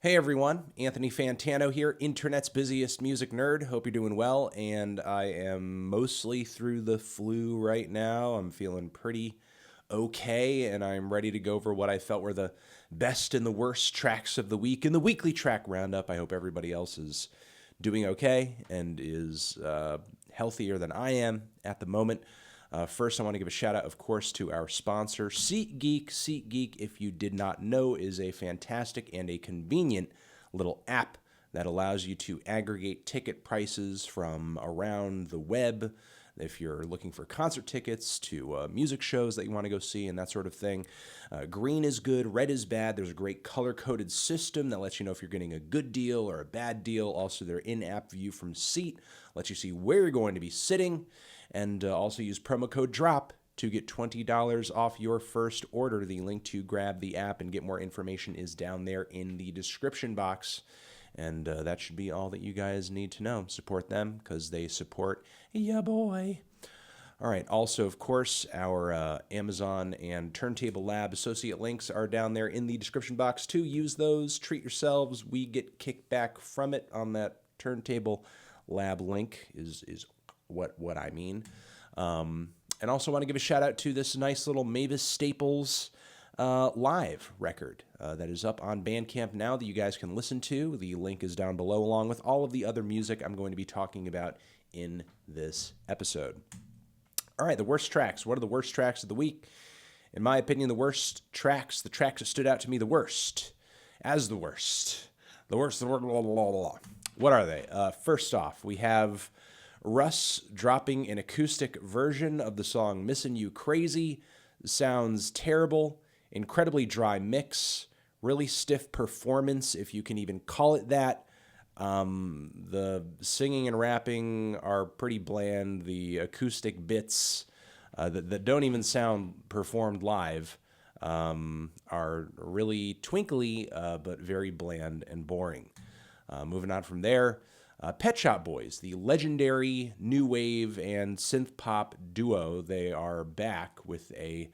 Hey everyone, Anthony Fantano here, internet's busiest music nerd. Hope you're doing well, and I am mostly through the flu right now. I'm feeling pretty okay, and I'm ready to go over what I felt were the best and the worst tracks of the week in the weekly track roundup. I hope everybody else is doing okay and is healthier than I am at the moment. First, I want to give a shout out, of course, to our sponsor, SeatGeek. SeatGeek, if you did not know, is a fantastic and a convenient little app that allows you to aggregate ticket prices from around the web. If you're looking for concert tickets to music shows that you want to go see and that sort of thing. Green is good, red is bad. There's a great color-coded system that lets you know if you're getting a good deal or a bad deal. Also, their in-app view from Seat lets you see where you're going to be sitting. And also use promo code DROP to get $20 off your first order. The link to grab the app and get more information is down there in the description box. And that should be all that you guys need to know. Support them because they support ya boy. All right. Also, of course, our Amazon and Turntable Lab associate links are down there in the description box too. Use those. Treat yourselves. We get kickback from it on that Turntable Lab link is what I mean. And also want to give a shout out to this nice little MAVIS Staples live record that is up on Bandcamp now that you guys can listen to. The link is down below along with all of the other music I'm going to be talking about in this episode. All right, the worst tracks. What are the worst tracks of the week? In my opinion, the tracks that stood out to me the worst. What are they? First off, we have Russ dropping an acoustic version of the song Missin' You Crazy. Sounds terrible, incredibly dry mix, really stiff performance, if you can even call it that. The singing and rapping are pretty bland. The acoustic bits that don't even sound performed live are really twinkly, but very bland and boring. Moving on from there, Pet Shop Boys, the legendary new wave and synth pop duo, they are back with a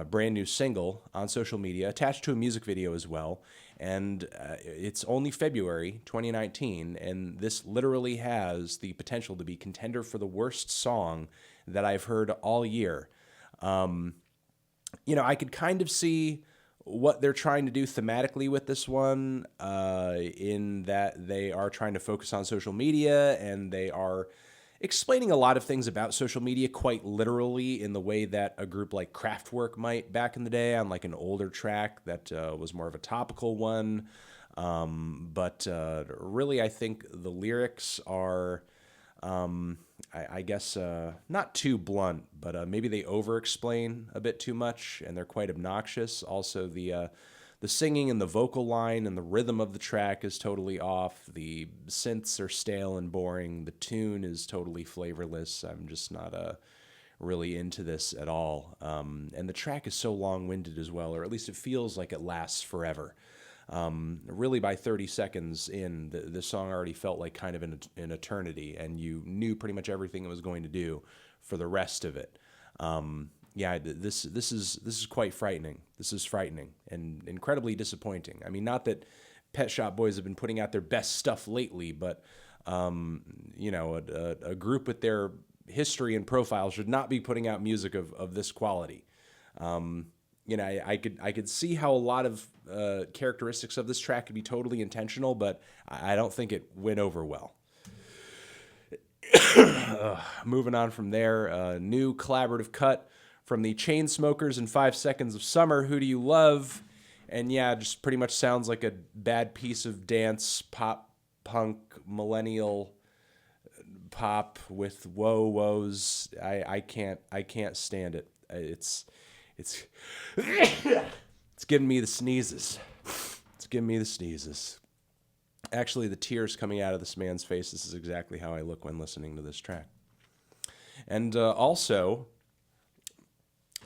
brand new single on social media attached to a music video as well. And it's only February 2019, and this literally has the potential to be contender for the worst song that I've heard all year. I could kind of see what they're trying to do thematically with this one, in that they are trying to focus on social media and they are explaining a lot of things about social media quite literally in the way that a group like Kraftwerk might back in the day on like an older track that was more of a topical one. But really, I think the lyrics are, I guess, not too blunt, but maybe they over-explain a bit too much, and they're quite obnoxious. Also, the singing and the vocal line and the rhythm of the track is totally off. The synths are stale and boring. The tune is totally flavorless. I'm just not really into this at all. And the track is so long-winded as well, or at least it feels like it lasts forever. Really, by 30 seconds in, the song already felt like kind of an eternity, and you knew pretty much everything it was going to do for the rest of it. This is quite frightening. This is frightening and incredibly disappointing. I mean, not that Pet Shop Boys have been putting out their best stuff lately, but a group with their history and profile should not be putting out music of this quality. I could see how a lot of characteristics of this track could be totally intentional, but I don't think it went over well. Moving on from there, new collaborative cut from the Chainsmokers and 5 Seconds of Summer, Who Do You Love? And yeah, just pretty much sounds like a bad piece of dance, pop, punk, millennial pop with woes. I can't stand it. It's giving me the sneezes. Actually, the tears coming out of this man's face. This is exactly how I look when listening to this track. And also,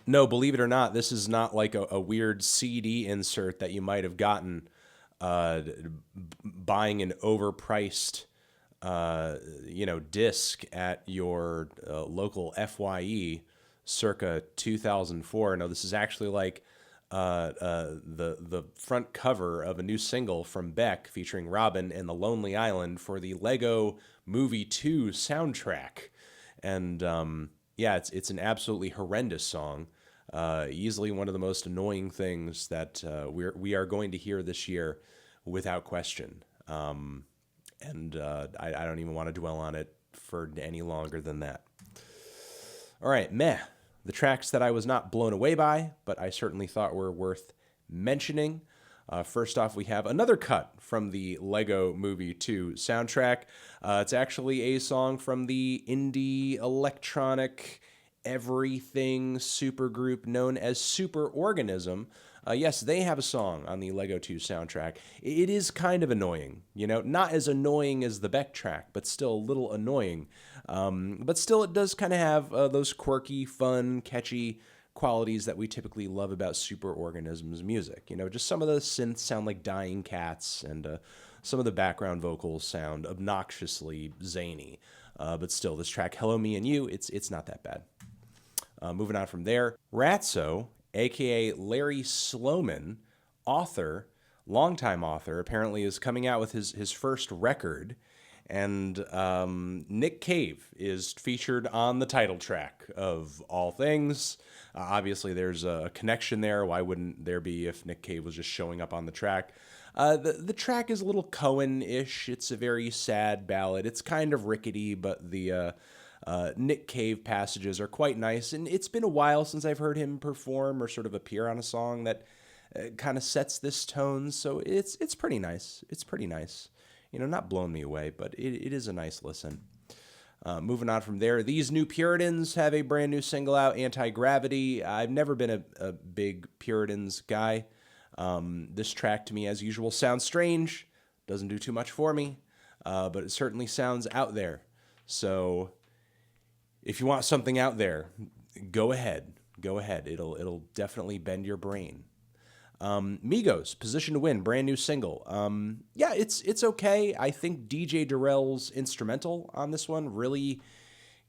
no, believe it or not, this is not like a weird CD insert that you might have gotten buying an overpriced disc at your local FYE circa 2004. No, this is actually like the front cover of a new single from Beck featuring Robyn and The Lonely Island for the Lego Movie 2 soundtrack. And yeah, it's an absolutely horrendous song. Easily one of the most annoying things that we are going to hear this year, without question. And I don't even want to dwell on it for any longer than that. All right, meh. The tracks that I was not blown away by, but I certainly thought were worth mentioning. First off, we have another cut from the Lego Movie 2 soundtrack. It's actually a song from the indie electronic everything supergroup known as Superorganism. Yes, they have a song on the Lego 2 soundtrack. It is kind of annoying, you know, not as annoying as the Beck track, but still a little annoying. But still, it does kind of have those quirky, fun, catchy qualities that we typically love about Superorganism's music. You know, just some of the synths sound like dying cats, and some of the background vocals sound obnoxiously zany. But still, this track, Hello Me and You, it's not that bad. Moving on from there, Ratso, a.k.a. Larry Sloman, author, longtime author, apparently is coming out with his first record. And Nick Cave is featured on the title track of all things. Obviously, there's a connection there. Why wouldn't there be if Nick Cave was just showing up on the track? The track is a little Cohen-ish. It's a very sad ballad. It's kind of rickety, but the Nick Cave passages are quite nice. And it's been a while since I've heard him perform or sort of appear on a song that kind of sets this tone. So it's pretty nice. It's pretty nice. You know, not blown me away, but it is a nice listen. Moving on from there, these new Puritans have a brand new single out, Anti-Gravity. I've never been a big Puritans guy. This track, to me, as usual, sounds strange. Doesn't do too much for me, but it certainly sounds out there. So if you want something out there, go ahead. Go ahead. It'll definitely bend your brain. Migos, Position to Win, brand new single. Yeah, it's okay. I think DJ Durrell's instrumental on this one really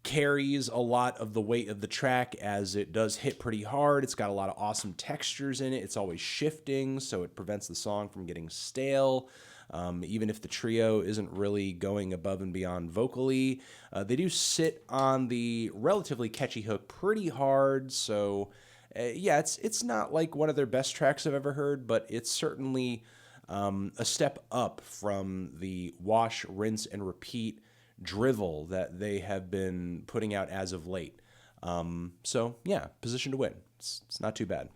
carries a lot of the weight of the track, as it does hit pretty hard. It's got a lot of awesome textures in it. It's always shifting, so it prevents the song from getting stale. Even if the trio isn't really going above and beyond vocally, they do sit on the relatively catchy hook pretty hard, so yeah, it's not like one of their best tracks I've ever heard, but it's certainly a step up from the wash, rinse, and repeat drivel that they have been putting out as of late. So yeah, Position to Win. It's not too bad.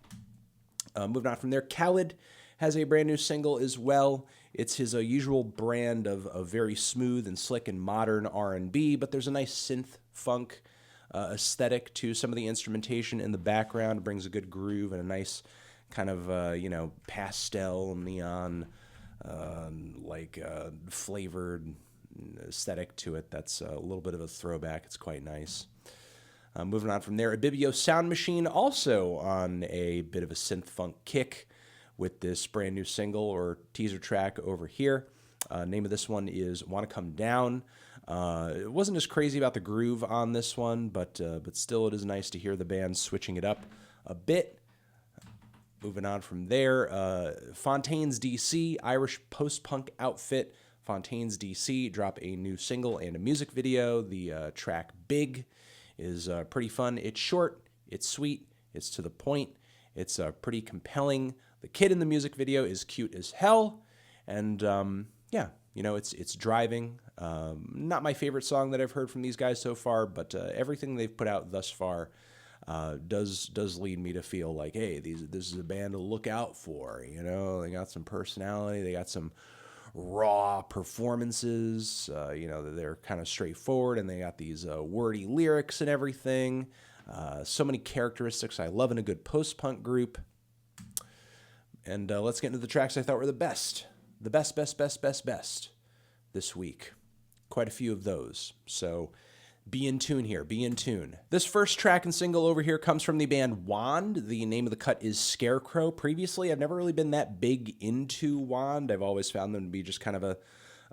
Moving on from there, Khalid has a brand new single as well. It's his usual brand of very smooth and slick and modern R&B, but there's a nice synth funk aesthetic to some of the instrumentation in the background. It brings a good groove and a nice kind of pastel neon flavored aesthetic to it. That's a little bit of a throwback. It's quite nice. Moving on from there, Ibibio Sound Machine, also on a bit of a synth funk kick with this brand new single or teaser track over here. Name of this one is Wanna Come Down. It wasn't as crazy about the groove on this one, but still it is nice to hear the band switching it up a bit. Moving on from there, Fontaines D.C, Irish post-punk outfit. Fontaines D.C drop a new single and a music video. The track Big is pretty fun. It's short, it's sweet, it's to the point, it's pretty compelling. The kid in the music video is cute as hell, and yeah, you know, it's driving. Not my favorite song that I've heard from these guys so far, but everything they've put out thus far does lead me to feel like, hey, this is a band to look out for. You know, they got some personality, they got some raw performances. You know, they're kind of straightforward, and they got these wordy lyrics and everything. So many characteristics I love in a good post-punk group. And let's get into the tracks I thought were the best. The best this week. Quite a few of those. So be in tune here. Be in tune. This first track and single over here comes from the band Wand. The name of the cut is Scarecrow. Previously, I've never really been that big into Wand. I've always found them to be just kind of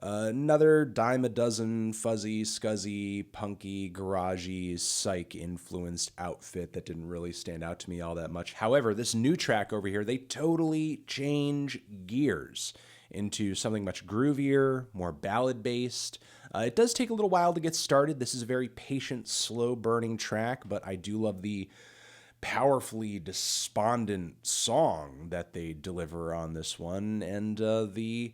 Another dime a dozen fuzzy, scuzzy, punky, garagey, psych-influenced outfit that didn't really stand out to me all that much. However, this new track over here, they totally change gears into something much groovier, more ballad-based. It does take a little while to get started. This is a very patient, slow-burning track, but I do love the powerfully despondent song that they deliver on this one, and the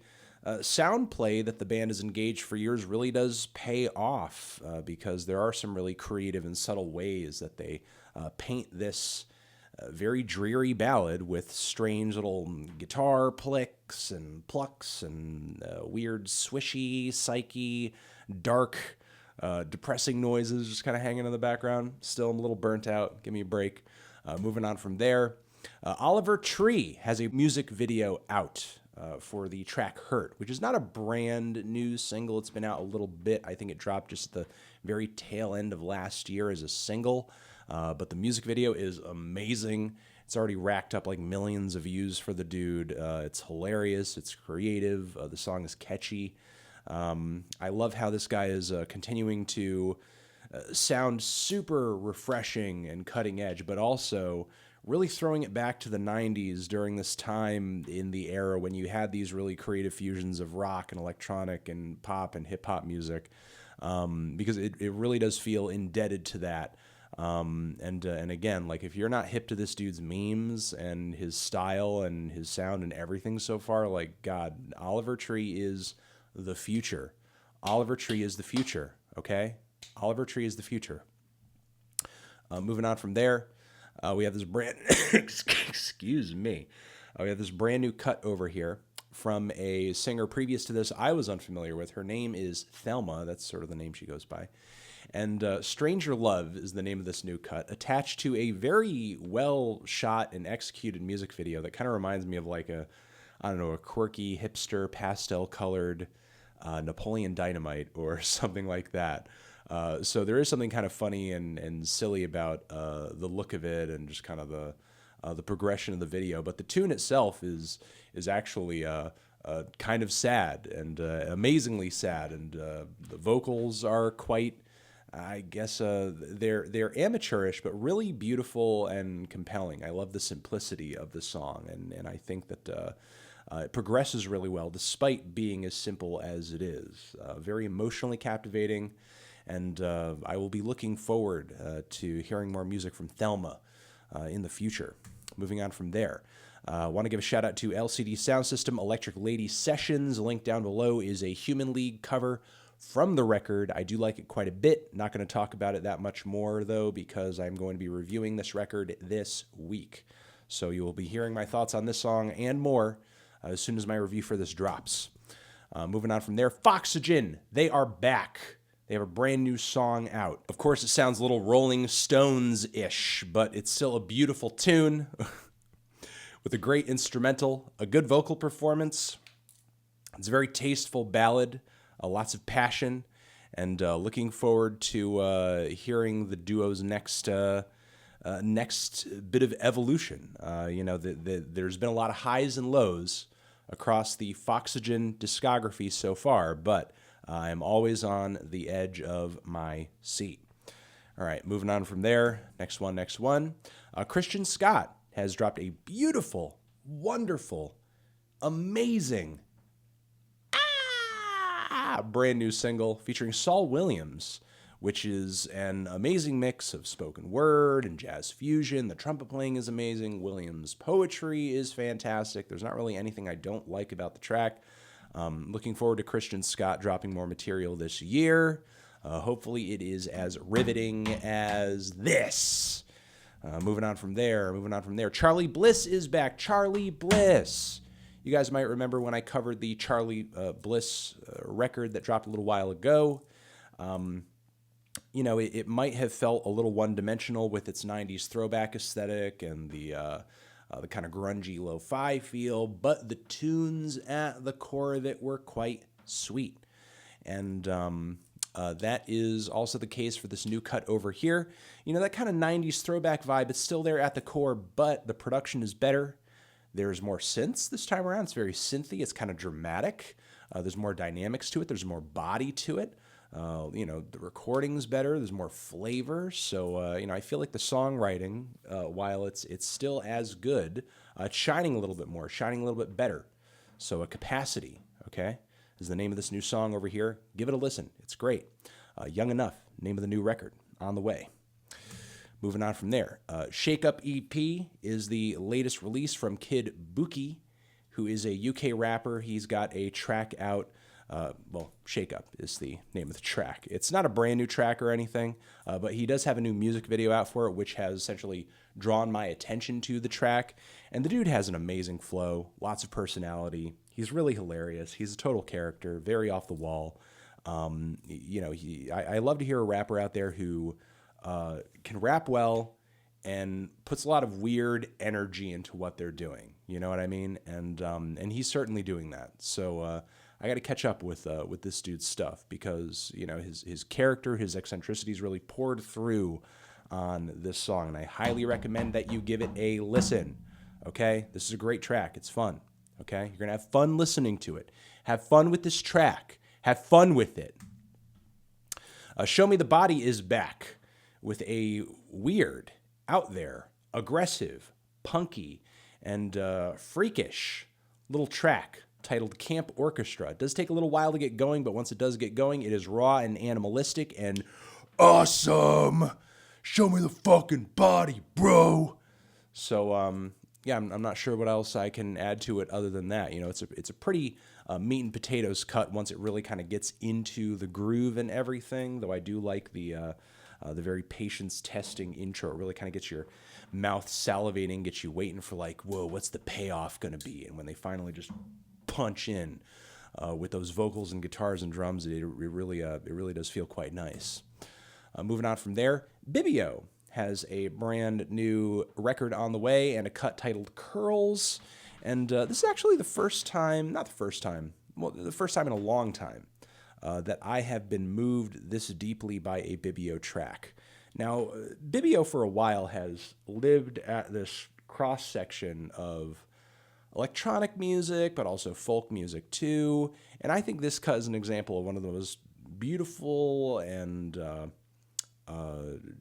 sound play that the band has engaged for years really does pay off because there are some really creative and subtle ways that they paint this very dreary ballad with strange little guitar plicks and plucks and weird swishy, psyche, dark, depressing noises just kind of hanging in the background. Still, I'm a little burnt out. Give me a break. Moving on from there, Oliver Tree has a music video out for the track Hurt, which is not a brand new single. It's been out a little bit. I think it dropped just the very tail end of last year as a single. But the music video is amazing. It's already racked up like millions of views for the dude. It's hilarious. It's creative. The song is catchy. I love how this guy is continuing to sound super refreshing and cutting edge, but also really throwing it back to the 90s during this time in the era when you had these really creative fusions of rock and electronic and pop and hip-hop music, because it really does feel indebted to that. And again, like if you're not hip to this dude's memes and his style and his sound and everything so far, like, God, Oliver Tree is the future. Oliver Tree is the future, okay? Oliver Tree is the future. Moving on from there, we have this brand... excuse me. We have this brand new cut over here from a singer previous to this I was unfamiliar with. Her name is Thelma. That's sort of the name she goes by. And Stranger Love is the name of this new cut, attached to a very well shot and executed music video that kind of reminds me of like a quirky, hipster, pastel-colored Napoleon Dynamite or something like that. So there is something kind of funny and silly about the look of it and just kind of the progression of the video. But the tune itself is actually kind of sad and amazingly sad. And the vocals are quite... I guess they're amateurish, but really beautiful and compelling. I love the simplicity of the song, and I think that it progresses really well, despite being as simple as it is. Very emotionally captivating, and I will be looking forward to hearing more music from Thelma in the future. Moving on from there. I want to give a shout out to LCD Soundsystem Electric Lady Sessions. Link down below is a Human League cover from the record. I do like it quite a bit. Not going to talk about it that much more, though, because I'm going to be reviewing this record this week. So you will be hearing my thoughts on this song and more as soon as my review for this drops. Moving on from there, Foxygen. They are back. They have a brand new song out. Of course, it sounds a little Rolling Stones-ish, but it's still a beautiful tune with a great instrumental, a good vocal performance. It's a very tasteful ballad. Lots of passion, and looking forward to hearing the duo's next bit of evolution. There's been a lot of highs and lows across the Foxygen discography so far, but I'm always on the edge of my seat. All right, moving on from there. Next one. Christian Scott has dropped a beautiful, wonderful, amazing, brand new single featuring Saul Williams, which is an amazing mix of spoken word and jazz fusion. The trumpet playing is amazing. Williams' poetry is fantastic. There's not really anything I don't like about the track. Looking forward to Christian Scott dropping more material this year. Hopefully it is as riveting as this. Moving on from there. Charly Bliss is back. Charly Bliss. You guys might remember when I covered the Charly Bliss record that dropped a little while ago. It might have felt a little one-dimensional with its 90s throwback aesthetic and the kind of grungy lo-fi feel, but the tunes at the core of it were quite sweet. And that is also the case for this new cut over here. That kind of 90s throwback vibe, it's still there at the core, but the production is better. There's more synths this time around. It's very synthy. It's kind of dramatic. There's more dynamics to it. There's more body to it. The recording's better. There's more flavor. So, I feel like the songwriting, while it's still as good, it's shining a little bit more, shining a little bit better. So, Capacity, okay, is the name of this new song over here. Give it a listen. It's great. Young Enough, name of the new record, on the way. Moving on from there. Shake Up EP is the latest release from Kid Bookie, who is a UK rapper. He's got a track out. Shake Up is the name of the track. It's not a brand new track or anything, but he does have a new music video out for it, which has essentially drawn my attention to the track. And the dude has an amazing flow, lots of personality. He's really hilarious. He's a total character, very off the wall. I love to hear a rapper out there who can rap well and puts a lot of weird energy into what they're doing. You know what I mean? And he's certainly doing that. So I got to catch up with this dude's stuff because his character, his eccentricities really poured through on this song, and I highly recommend that you give it a listen. Okay, this is a great track. It's fun. Okay, you're gonna have fun listening to it. Have fun with this track. Have fun with it. Show Me the Body is back with a weird, out there, aggressive, punky, and freakish little track titled Camp Orchestra. It does take a little while to get going, but once it does get going, it is raw and animalistic and awesome. Show me the fucking body, bro. So, I'm not sure what else I can add to it other than that. It's a pretty meat and potatoes cut once it really kind of gets into the groove and everything, though I do like the very patience-testing intro. It really kind of gets your mouth salivating, gets you waiting for like, whoa, what's the payoff going to be? And when they finally just punch in with those vocals and guitars and drums, it really does feel quite nice. Moving on from there, Bibio has a brand new record on the way and a cut titled Curls. And this is actually the first time in a long time that I have been moved this deeply by a Bibio track. Now, Bibio for a while has lived at this cross-section of electronic music, but also folk music too. And I think this cut is an example of one of the most beautiful and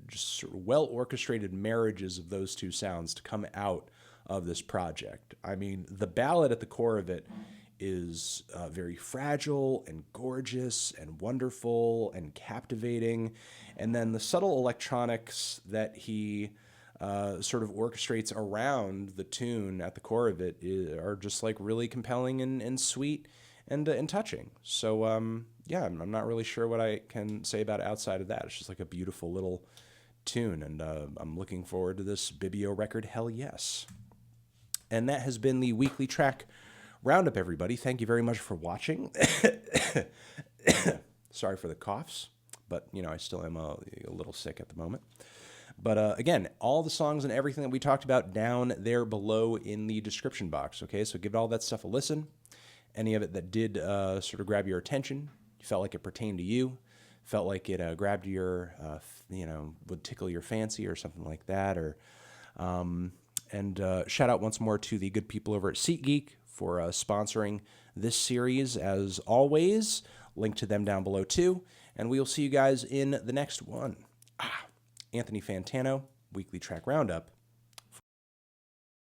just sort of well-orchestrated marriages of those two sounds to come out of this project. I mean, the ballad at the core of it is very fragile and gorgeous and wonderful and captivating. And then the subtle electronics that he sort of orchestrates around the tune at the core of it are just like really compelling and sweet and touching. So, I'm not really sure what I can say about it outside of that. It's just like a beautiful little tune, and I'm looking forward to this Bibio record, hell yes. And that has been the weekly track roundup, everybody. Thank you very much for watching. Sorry for the coughs, but, I still am a little sick at the moment. But again, all the songs and everything that we talked about down there below in the description box, okay? So give all that stuff a listen. Any of it that did sort of grab your attention, you felt like it pertained to you, felt like it grabbed your, would tickle your fancy or something like that. And shout out once more to the good people over at SeatGeek for sponsoring this series, as always. Link to them down below, too. And we will see you guys in the next one. Anthony Fantano, Weekly Track Roundup,